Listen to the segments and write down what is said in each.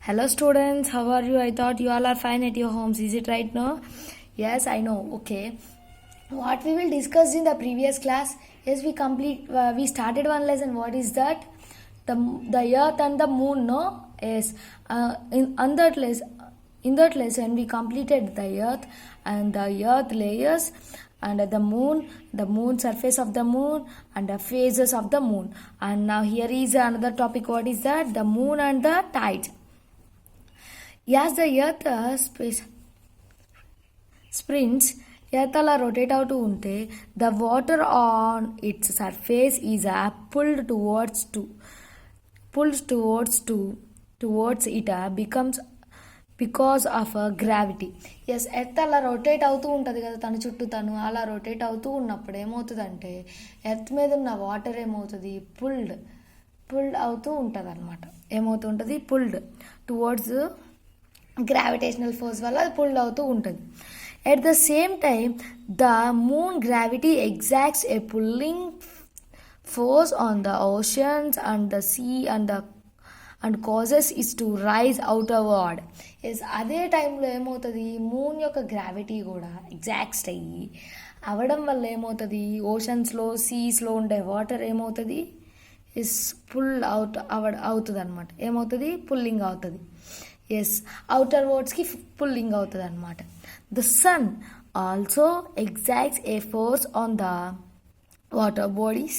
Hello students, how are you? I thought you all are fine at your homes. Is it right now? Yes, I know. Okay. What we will discuss in the previous class is we started one lesson. What is that? The earth and the moon, no? Yes. In that lesson we completed the earth and the earth layers and the moon surface of the moon and the phases of the moon. And now here is another topic. What is that? The moon and the tides. As the earth sprints, earth అలా rotate అవుతూ ఉంటే the water on its surface is towards it becomes because of gravity. Yes, earth అలా rotate అవుతూ ఉంటుంది కదా, తన చుట్టూ తను అలా రొటేట్ అవుతూ ఉన్నప్పుడు ఏమవుతుందంటే ఎర్త్ మీద ఉన్న వాటర్ ఏమవుతుంది, పుల్డ్ అవుతూ ఉంటుంది అనమాట. ఏమవుతుంటుంది, పుల్డ్ టువర్డ్స్ గ్రావిటేషనల్ ఫోర్స్ వల్ల అది పుల్డ్ అవుతూ ఉంటుంది. At the same time, the moon gravity exerts a pulling force on the oceans and the sea and causes it to rise outward. Yes, అదే టైంలో ఏమవుతుంది, మూన్ యొక్క గ్రావిటీ కూడా exact అయ్యి అవడం వల్ల ఏమవుతుంది, ఓషన్స్లో సీస్లో ఉండే వాటర్ ఏమవుతుంది, ఇస్ పుల్ అవుతుంది అనమాట. ఏమవుతుంది, పుల్లింగ్ అవుతుంది. ఎస్, అవుటర్ వర్డ్స్కి పుల్లింగ్ అవుతుంది అనమాట. The sun also exerts a force on the water bodies.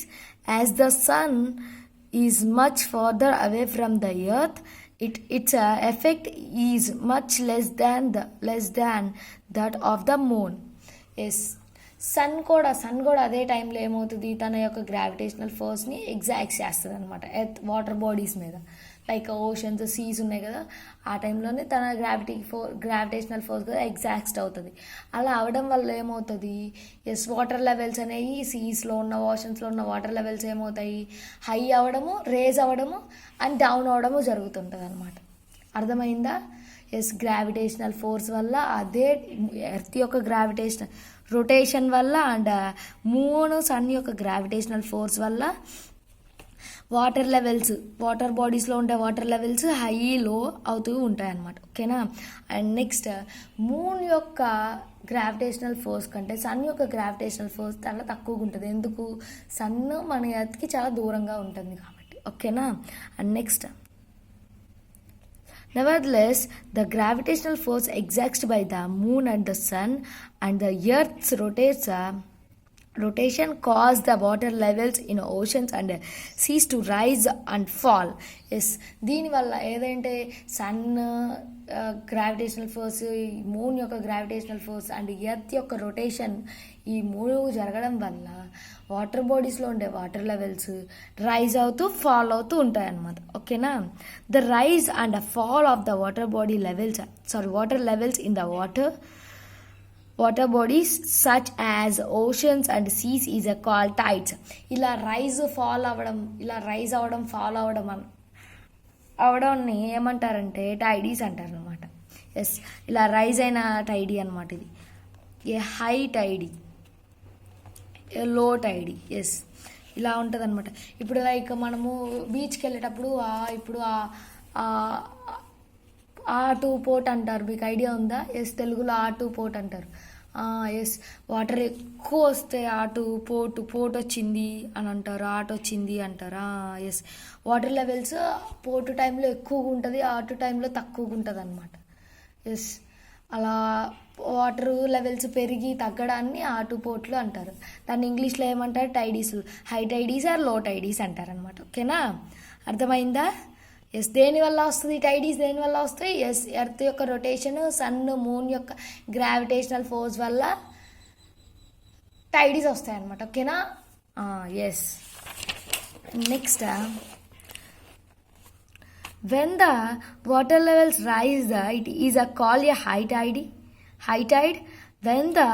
As the sun is much further away from the earth, its effect is much less than that of the moon. Yes, sun కూడా అదే టైంలో ఏమవుతుంది, తన యొక్క gravitational ఫోర్స్ని exact చేస్తుంది అనమాట earth water bodies మీద. Like oceans, Cs ఉన్నాయి కదా, ఆ టైంలోనే తన గ్రావిటేషనల్ ఫోర్స్ కూడా ఎగ్జాక్ట్ అవుతుంది. అలా అవడం వల్ల ఏమవుతుంది, ఎస్, వాటర్ లెవెల్స్ అనేవి సీస్లో ఉన్న ఓషన్స్లో ఉన్న వాటర్ లెవెల్స్ ఏమవుతాయి, హై అవ్వడము, రేజ్ అవ్వడము అండ్ డౌన్ అవ్వడము జరుగుతుంటుంది అనమాట. అర్థమైందా? ఎస్, గ్రావిటేషనల్ ఫోర్స్ వల్ల అదే ఎర్త్ యొక్క గ్రావిటేషనల్ రొటేషన్ వల్ల అండ్ మూన్ సన్ యొక్క గ్రావిటేషనల్ ఫోర్స్ వల్ల వాటర్ బాడీస్లో ఉండే వాటర్ లెవెల్స్ హై లో అవుతూ ఉంటాయి అన్నమాట. ఓకేనా? అండ్ నెక్స్ట్, మూన్ యొక్క గ్రావిటేషనల్ ఫోర్స్ కంటే సన్ యొక్క గ్రావిటేషనల్ ఫోర్స్ చాలా తక్కువగా ఉంటుంది. ఎందుకు? సన్ మన ఎర్త్కి చాలా దూరంగా ఉంటుంది కాబట్టి. ఓకేనా? And next, nevertheless, the gravitational force exerted by the moon and the sun and the earth's rotation cause the water levels in oceans and seas to rise and fall. Yes, దీనివల్ల ఏదంటే sun gravitational force, moon యొక్క gravitational force and earth యొక్క rotation, ఈ మూడు జరగడం వల్ల water బాడీస్లో ఉండే వాటర్ లెవెల్స్ రైజ్ అవుతూ ఫాల్ అవుతూ ఉంటాయి అన్నమాట. ఓకేనా? The rise and fall of the water levels in the water bodies such as oceans and seas is called tides. ఇలా రైజ్ అవ్వడం ఫాల్ అవడాన్ని ఏమంటారంటే టైడీస్ అంటారు అనమాట. ఎస్, ఇలా రైజ్ అయిన టైడీ అనమాట. ఇది ఏ హై టైడీ, ఏ లో టైడీ. ఎస్, ఇలా ఉంటుంది అనమాట. ఇప్పుడు లైక్ మనము బీచ్కి వెళ్ళేటప్పుడు ఇప్పుడు ఆటు పోట్ అంటారు. మీకు ఐడియా ఉందా? ఎస్, తెలుగులో ఆటు పోట్ అంటారు. ఎస్, వాటర్ ఎక్కువ వస్తే పోటు వచ్చింది అని అంటారు, ఆటు వచ్చింది అంటారు. ఎస్, వాటర్ లెవెల్స్ పోటు టైంలో ఎక్కువగా ఉంటుంది, ఆటు టైంలో తక్కువగా ఉంటుంది అనమాట. ఎస్, అలా వాటర్ లెవెల్స్ పెరిగి తగ్గడాన్ని ఆటుపోట్లు అంటారు. దాన్ని ఇంగ్లీష్లో ఏమంటారు, టైడీస్. హై టైడీస్ ఆర్ లో టైడీస్ అంటారు అనమాట. ఓకేనా? అర్థమైందా? ఎస్, దేనివల్ల వస్తుంది టైడీస్, దేనివల్ల వస్తాయి? ఎస్, ఎర్త్ యొక్క రొటేషన్, సన్ మూన్ యొక్క గ్రావిటేషనల్ ఫోర్స్ వల్ల టైడీస్ వస్తాయి అనమాట. ఓకేనా? Yes, next, when the water levels rise, it is called a high tide. When the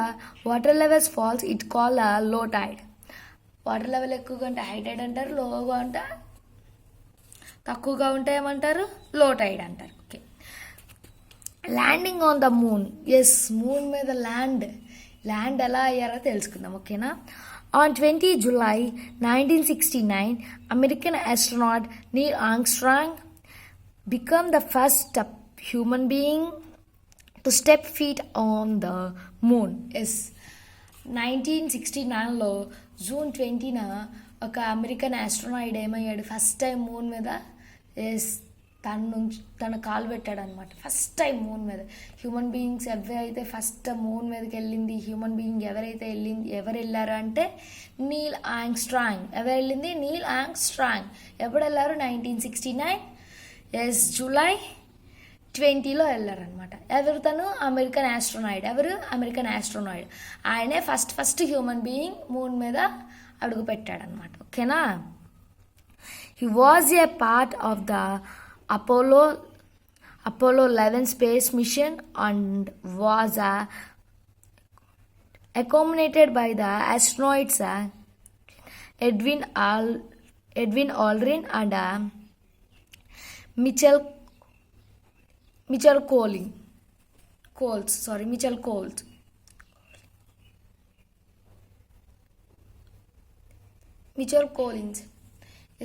water levels falls, it called a low tide. Water level ఎక్కువగా ఉంటే high Tide అంటారు, లోగా ఉంటే తక్కువగా ఉంటే ఏమంటారు, లో టైడ్ అంటారు. Okay, landing on the moon. Yes, moon మీద ల్యాండ్ ఎలా అయ్యారో తెలుసుకుందాం. ఓకేనా? On 20 July 1969, American astronaut Neil Armstrong become the first human being to step feet on the moon. Yes, 1969లో జూన్ 20న ఒక అమెరికన్ ఆస్ట్రోనాయిడ్ ఏమయ్యాడు, ఫస్ట్ టైం మూన్ మీద ఎస్ తన కాలు పెట్టాడు అనమాట. ఫస్ట్ టైం మూన్ మీద హ్యూమన్ బీయింగ్స్ ఎవరైతే ఫస్ట్ మూన్ మీదకి వెళ్ళింది, హ్యూమన్ బీయింగ్ ఎవరు వెళ్ళారు అంటే నీల్ ఆర్మ్స్ట్రాంగ్. ఎవరు వెళ్ళింది? నీల్ ఆర్మ్స్ట్రాంగ్. ఎప్పుడు వెళ్ళారు? 1969 ఎస్ జూలై 20లో వెళ్ళారనమాట. ఎవరు? తను అమెరికన్ ఆస్ట్రోనాయిడ్. ఎవరు? అమెరికన్ ఆస్ట్రోనాయిడ్. ఆయనే ఫస్ట్ హ్యూమన్ బీయింగ్ మూన్ మీద అడుగు పెట్టాడనమాట. ఓకేనా? He was a part of the Apollo 11 space mission and was accompanied by the astronauts Edwin Aldrin and Michael Collins.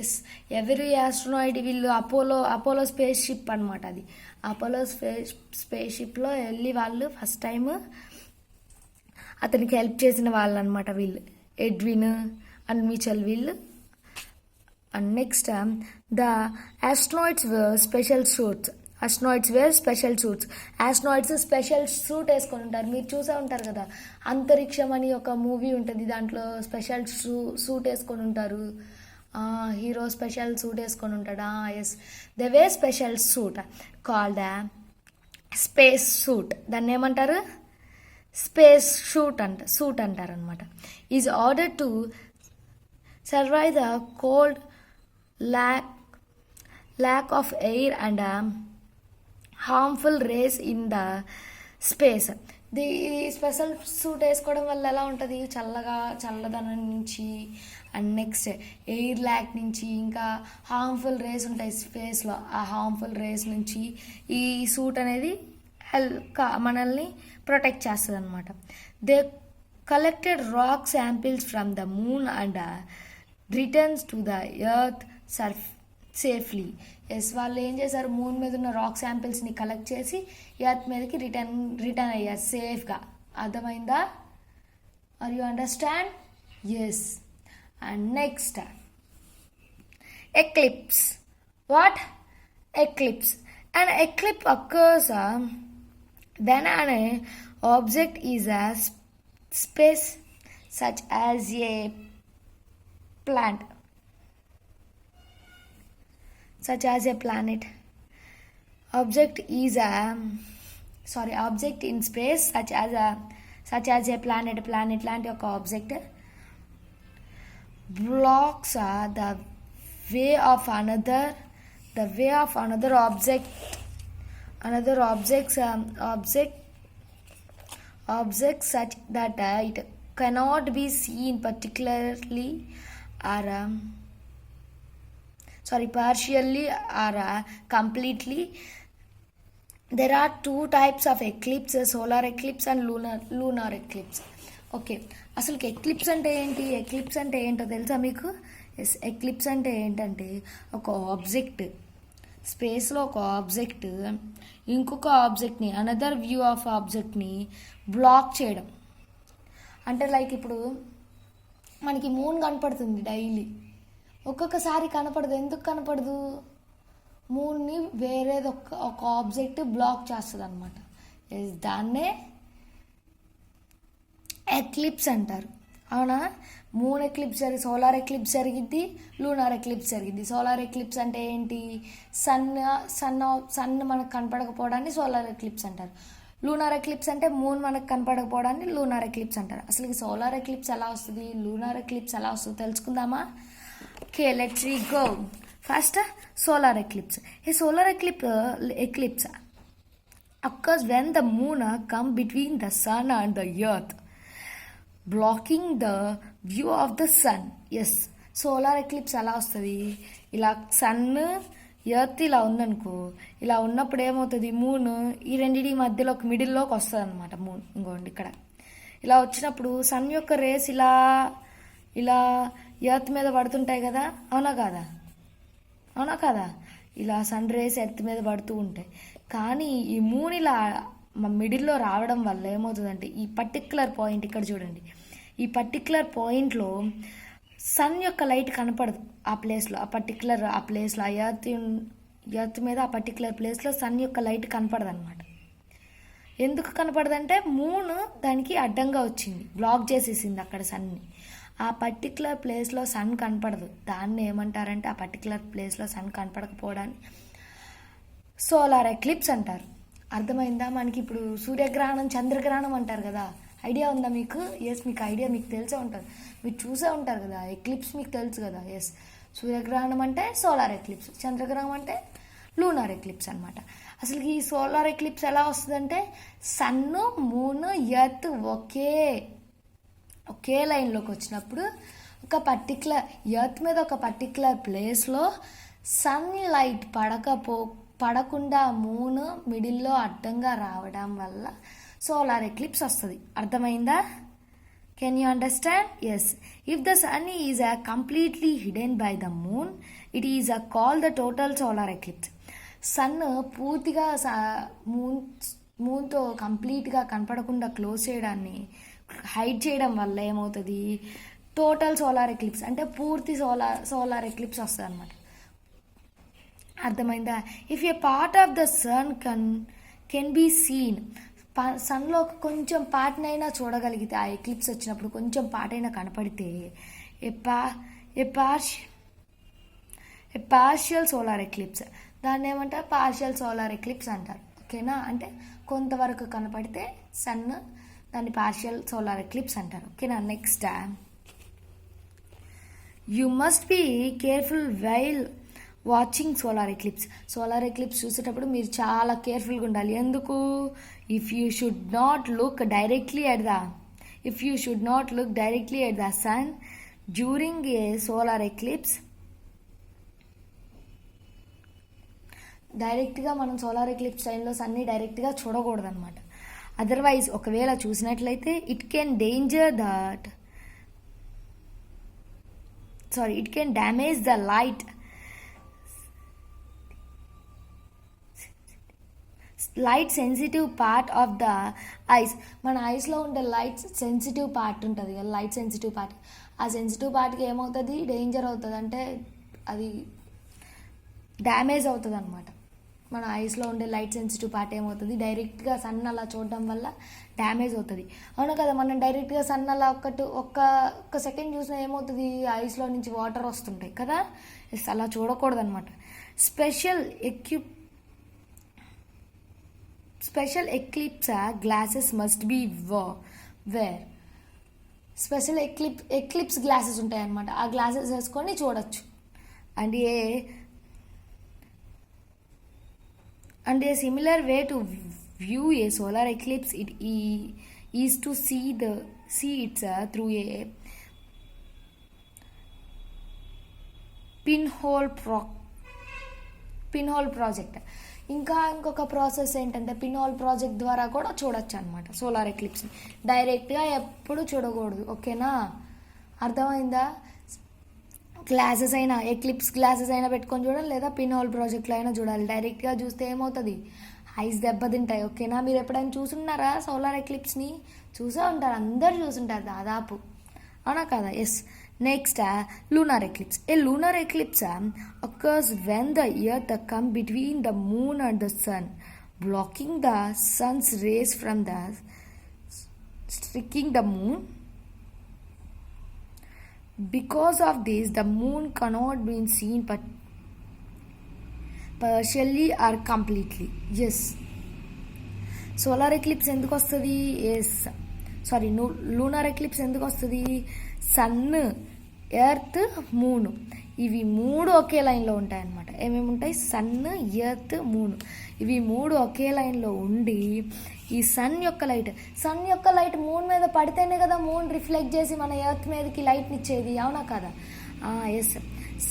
Yes, ఎవరి ఆస్ట్రోనాయిడ్? వీళ్ళు అపోలో స్పేస్ షిప్ అనమాట. అది Apollo space షిప్లో వెళ్ళి వాళ్ళు ఫస్ట్ టైం అతనికి హెల్ప్ చేసిన వాళ్ళు అనమాట వీళ్ళు, ఎడ్విన్ అండ్ మిచెల్ వీళ్ళు. And next the astronauts special suits. Astronauts special suit వేసుకొని ఉంటారు. మీరు చూసే ఉంటారు కదా, అంతరిక్షం అని ఒక మూవీ ఉంటుంది, దాంట్లో స్పెషల్ సూట్ వేసుకొని ఉంటారు. హీరో స్పెషల్ సూట్ వేసుకొని ఉంటాడా? Yes, they wear special suit called space suit. దాన్ని ఏమంటారు? స్పేస్ సూట్ అంటారు అనమాట. Is order to survive the cold, lack of air and harmful rays in the space. ఈ స్పెషల్ సూట్ వేసుకోవడం వల్ల ఎలా ఉంటుంది? చల్లదనం నుంచి అండ్ నెక్స్ట్ ఎయిర్ ల్యాక్ నుంచి, ఇంకా హార్మ్ఫుల్ రేస్ ఉంటాయి స్పేస్లో, ఆ హార్మ్ఫుల్ రేస్ నుంచి ఈ సూట్ అనేది మనల్ని ప్రొటెక్ట్ చేస్తుంది అనమాట. They collected rock samples from the moon and returns to the earth safely. Yes, వాళ్ళు ఏం చేశారు? మూన్ మీద ఉన్న రాక్ శాంపిల్స్ని కలెక్ట్ చేసి ఎర్త్ మీదకి రిటర్న్ అయ్యారు సేఫ్గా. అర్థమైందా? Are you understand? Yes. And next eclipse. What? Eclipse. An eclipse occurs when an object is a space, such as a planet. Object in space, such as a planet లాంటి ఒక object blocks the way of another object such that it cannot be seen partially or partially or completely. There are two types of eclipse, solar eclipse and lunar eclipse. Okay, అసలు eclipse అంటే ఏంటి? Eclipse అంటే ఏంటో తెలుసా మీకు? Yes, eclipse అంటే ఏంటంటే ఒక ఆబ్జెక్ట్, స్పేస్లో ఒక ఆబ్జెక్ట్ ఇంకొక ఆబ్జెక్ట్ని, అనదర్ వ్యూ ఆఫ్ ఆబ్జెక్ట్ని బ్లాక్ చేయడం. అంటే లైక్ ఇప్పుడు మనకి మూన్ కనపడుతుంది డైలీ, ఒక్కొక్కసారి కనపడదు. ఎందుకు కనపడదు? మూన్ని వేరేది ఒక ఆబ్జెక్ట్ బ్లాక్ చేస్తుంది అనమాట. దాన్నే ఎక్లిప్స్ అంటారు. అవునా? మూన్ ఎక్లిప్స్ సోలార్ ఎక్లిప్స్ జరిగిద్ది, లూనార్ ఎక్లిప్స్ జరిగిద్ది. సోలార్ ఎక్లిప్స్ అంటే ఏంటి? సన్ మనకు కనపడకపోవడాన్ని సోలార్ ఎక్లిప్స్ అంటారు. లూనార్ ఎక్లిప్స్ అంటే మూన్ మనకు కనపడకపోవడాన్ని లూనార్ ఎక్లిప్స్ అంటారు. అసలు ఈ సోలార్ ఎక్లిప్స్ ఎలా వస్తుంది, లూనార్ ఎక్లిప్స్ ఎలా వస్తుంది తెలుసుకుందామా? Okay, let's we go. First solar eclipse. A solar eclipse occurs when the moon comes between the sun and the earth, blocking the view of the sun. Yes, solar eclipse ఎలా వస్తుంది? ఇలా sun earth ఇలా ఉందనుకో, ఇలా ఉన్నప్పుడు ఏమవుతుంది? Moon ఈ రెండింటి మధ్యలో ఒక మిడిల్లోకి వస్తుంది అనమాట. మూన్ ఇంకోండి ఇక్కడ ఇలా వచ్చినప్పుడు సన్ యొక్క రేస్ ఇలా ఇలా ఎర్త్ మీద పడుతుంటాయి కదా, అవునా కాదా? ఇలా సన్ రేస్ ఎర్త్ మీద పడుతూ ఉంటాయి. కానీ ఈ మూన్ ఇలా మిడిల్లో రావడం వల్ల ఏమవుతుందంటే ఈ పర్టిక్యులర్ పాయింట్ ఇక్కడ చూడండి, ఈ పర్టిక్యులర్ పాయింట్లో సన్ యొక్క లైట్ కనపడదు ఆ ప్లేస్లో, ఆ ప్లేస్లో ఆ ఎర్త్ మీద ఆ పర్టిక్యులర్ ప్లేస్లో సన్ యొక్క లైట్ కనపడదు అనమాట. ఎందుకు కనపడదంటే మూన్ దానికి అడ్డంగా వచ్చింది, బ్లాక్ చేసేసింది అక్కడ సన్ని. ఆ పర్టిక్యులర్ ప్లేస్లో సన్ కనపడదు. దాన్ని ఏమంటారంటే ఆ పర్టిక్యులర్ ప్లేస్లో సన్ కనపడకపోవడాన్ని సోలార్ ఎక్లిప్స్ అంటారు. అర్థమైందా? మనకి ఇప్పుడు సూర్యగ్రహణం, చంద్రగ్రహణం అంటారు కదా, ఐడియా ఉందా మీకు? ఎస్, మీకు ఐడియా, మీకు తెలిసే ఉంటుంది, మీరు చూసే ఉంటారు కదా. ఎక్లిప్స్ మీకు తెలుసు కదా. ఎస్, సూర్యగ్రహణం అంటే సోలార్ ఎక్లిప్స్, చంద్రగ్రహణం అంటే లూనార్ ఎక్లిప్స్ అనమాట. అసలు ఈ సోలార్ ఎక్లిప్స్ ఎలా వస్తుందంటే సన్ను, మూన్, ఎర్త్ ఒకే లైన్లోకి వచ్చినప్పుడు ఒక పర్టిక్యులర్ ఎర్త్ మీద ఒక పర్టిక్యులర్ ప్లేస్లో సన్ లైట్ పడకుండా మూన్ మిడిల్లో అడ్డంగా రావడం వల్ల సోలార్ ఎక్లిప్స్ వస్తుంది. అర్థమైందా? Can you understand? Yes. If the sun is completely hidden by the moon, it is called the total solar eclipse. Sun పూర్తిగా మూన్తో కంప్లీట్గా కనపడకుండా క్లోజ్ చేయడాన్ని, హైడ్ చేయడం వల్ల ఏమవుతుంది, టోటల్ సోలార్ ఎక్లిప్స్ అంటే పూర్తి సోలార్ ఎక్లిప్స్ వస్తుంది అనమాట. అర్థమైందా? If a part of the sun can be seen, సన్లో కొంచెం పార్ట్నైనా చూడగలిగితే, ఆ ఎక్లిప్స్ వచ్చినప్పుడు కొంచెం పార్ట్ అయినా కనపడితే ఏ పార్షియల్ సోలార్ ఎక్లిప్స్, దాన్ని ఏమంటారు? పార్షియల్ సోలార్ ఎక్లిప్స్ అంటారు. ఓకేనా? అంటే కొంతవరకు కనపడితే సన్, దాన్ని పార్షియల్ సోలార్ ఎక్లిప్స్ అంటారు. ఓకేనా? Next, you must be careful while watching solar eclipse. Solar eclipse చూసేటప్పుడు మీరు చాలా కేర్ఫుల్గా ఉండాలి. ఎందుకు? If you should not look directly at the sun during a solar eclipse. డైరెక్ట్గా మనం సోలార్ ఎక్లిప్స్ టైంలో సన్ని డైరెక్ట్గా చూడకూడదు అనమాట. అదర్వైజ్ ఒకవేళ చూసినట్లయితే it can damage the light sensitive part of the ice. మన ఐస్లో ఉండే లైట్ సెన్సిటివ్ పార్ట్ ఉంటుంది కదా, లైట్ సెన్సిటివ్ పార్ట్. ఆ సెన్సిటివ్ పార్ట్కి ఏమవుతుంది, డేంజర్ అవుతుంది, అంటే అది డ్యామేజ్ అవుతుంది అనమాట. మన ఐస్లో ఉండే లైట్ సెన్సిటివ్ పార్ట్ ఏమవుతుంది, డైరెక్ట్గా సన్ అలా చూడడం వల్ల డ్యామేజ్ అవుతుంది. అవును కదా? మనం డైరెక్ట్గా సన్ అలా ఒక్క సెకండ్ చూసినా ఏమవుతుంది, ఐస్లో నుంచి వాటర్ వస్తుంటాయి కదా. అలా చూడకూడదు అనమాట. Special eclipse glasses must be wear. Special eclipse glasses ఉంటాయి అన్నమాట. ఆ గ్లాసెస్ వేసుకొని చూడొచ్చు. And a similar way to view a solar eclipse is to see it through a pinhole project. ఇంకొక ప్రాసెస్ ఏంటంటే పిన్హోల్ ప్రాజెక్ట్ ద్వారా కూడా చూడొచ్చు అనమాట సోలార్ ఎక్లిప్స్ని. డైరెక్ట్గా ఎప్పుడు చూడకూడదు. ఓకేనా? అర్థమైందా? ఎక్లిప్స్ గ్లాసెస్ అయినా పెట్టుకొని చూడాలి, లేదా పిన్హోల్ ప్రాజెక్ట్లో అయినా చూడాలి. డైరెక్ట్గా చూస్తే ఏమవుతుంది, ఐస్ దెబ్బతింటాయి. ఓకేనా? మీరు ఎప్పుడైనా చూసున్నారా సోలార్ ఎక్లిప్స్ని? చూసే ఉంటారు, అందరు చూసుంటారు దాదాపు, అవునా కదా? Yes. Next, lunar eclipse. A lunar eclipse occurs when the earth comes between the moon and the sun, blocking the sun's rays from striking the moon. Because of this, the moon cannot be seen partially or completely. Yes. Solar eclipse ఎందుకు వస్తుంది? Lunar eclipse ఎందుకు వస్తుంది? Sun, earth, moon, ఇవి మూడు ఒకే లైన్లో ఉంటాయి అన్నమాట. ఏమేమి ఉంటాయి? సన్, ఎర్త్, మూన్, ఇవి మూడు ఒకే లైన్లో ఉండి ఈ సన్ యొక్క లైట్ మూన్ మీద పడితేనే కదా మూన్ రిఫ్లెక్ట్ చేసి మన ఎర్త్ మీదకి లైట్ని ఇచ్చేది, అవునా కదా? ఎస్.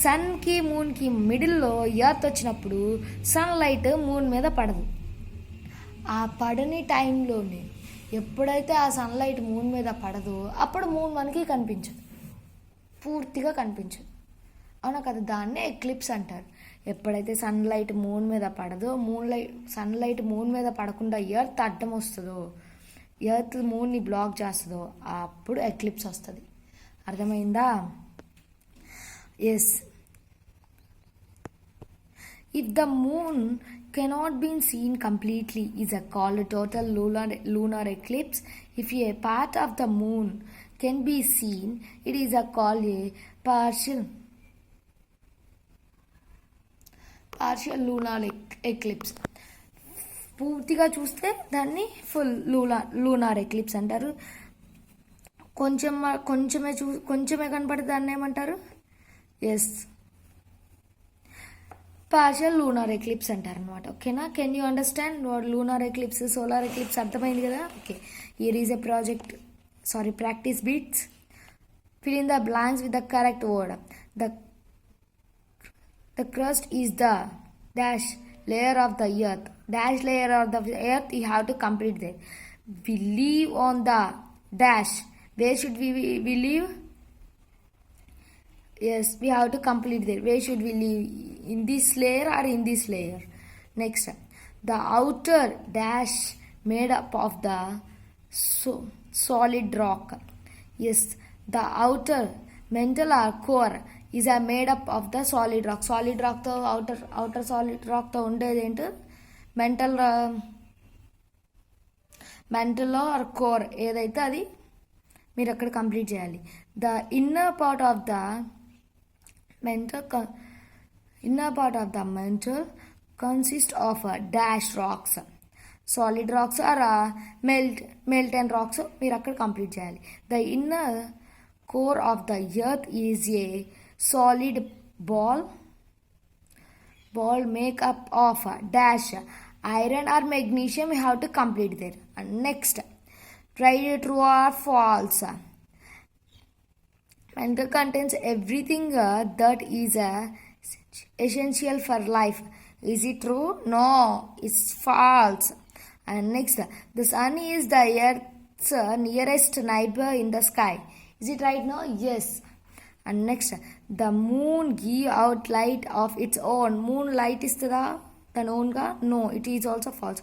సన్కి మూన్కి మిడిల్లో ఎర్త్ వచ్చినప్పుడు సన్ లైట్ మూన్ మీద పడదు. ఆ పడని టైంలోనే ఎప్పుడైతే ఆ సన్లైట్ మూన్ మీద పడదో అప్పుడు మూన్ మనకి కనిపించదు, పూర్తిగా కనిపించదు, అవునా కదా? దాన్నే ఎక్లిప్స్ అంటారు. ఎప్పుడైతే సన్లైట్ మూన్ మీద పడదో సన్లైట్ మూన్ మీద పడకుండా ఎర్త్ అడ్డం వస్తుందో, ఎర్త్ మూన్ని బ్లాక్ చేస్తుందో అప్పుడు ఎక్లిప్స్ వస్తుంది. అర్థమైందా? Yes. If the moon cannot be seen completely is called a total lunar eclipse. If a part of the moon can be seen, it is called a partial lunar eclipse. పూర్తిగా చూస్తే దాన్ని full lunar eclipse అంటారు. కొంచెమే కనపడితే దాన్ని ఏమంటారు? Yes, partial lunar eclipse అంటారు అనమాట. ఓకేనా? Can you understand lunar eclipse, solar eclipse అర్థమైంది కదా? Okay, here is a practice bits. Fill in the blanks with the correct word. The crust is the dash layer of the earth. Dash layer of the earth, you have to complete that. We live on the dash. Where should we live? Yes, we have to complete that. Where should we live? In this layer or in this layer? Next, the outer dash made up of the solid rock. Yes, the outer mantle or core is made up of the solid rock. Solid rock తో outer solid rock తో ఉండేది ఏంటి? Mental are core ఏదైతే అది మీరు అక్కడ complete చేయాలి. The inner part of the mantle consists of dash rocks. Solid rocks or molten rocks మీరు అక్కడ కంప్లీట్ చేయాలి. The inner core of the earth is a solid ball make up of dash iron or magnesium. You have to complete there. And next, write true or false. Mantle contains everything that is essential for life. Is it true? No, it's false. And next, the sun is the earth's nearest neighbor in the sky. Is it right? No? Yes. And next, the moon give out light of its own. Moon light is the own ga? No, it is also false.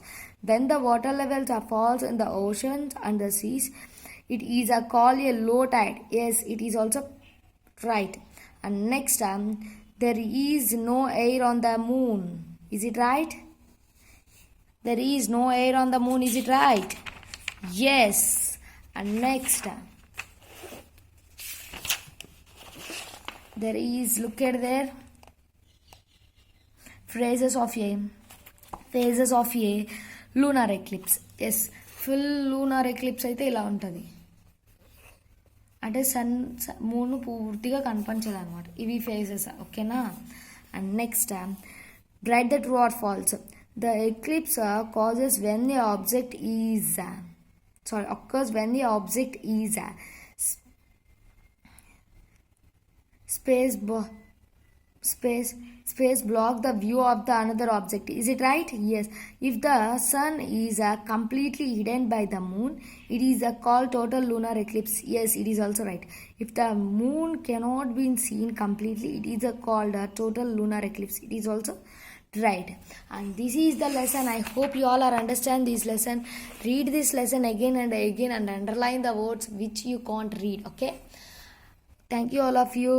When the water levels are falls in the oceans and the seas, it is called a low tide. Yes, it is also right. And next, there is no air on the moon. Is it right? There is no air on the moon. Is it right? Yes. And next, there is, look at there, phases of a lunar eclipse. Yes, full lunar eclipse అయితే ఇలా ఉంటుంది. అంటే moon పూర్తిగా కనిపించదు అనమాట. ఇవి phases. ఓకేనా? And next, write the true or false. The eclipse causes when the object is occurs when the object is space block the view of the another object. Is it right? Yes. If the sun is completely hidden by the moon, it is called total lunar eclipse. Yes, it is also right. If the moon cannot be seen completely, it is called a total lunar eclipse. It is also right. And this is the lesson. I hope you all are understand this lesson. Read this lesson again and again and underline the words which you can't read. Okay? Thank you all of you.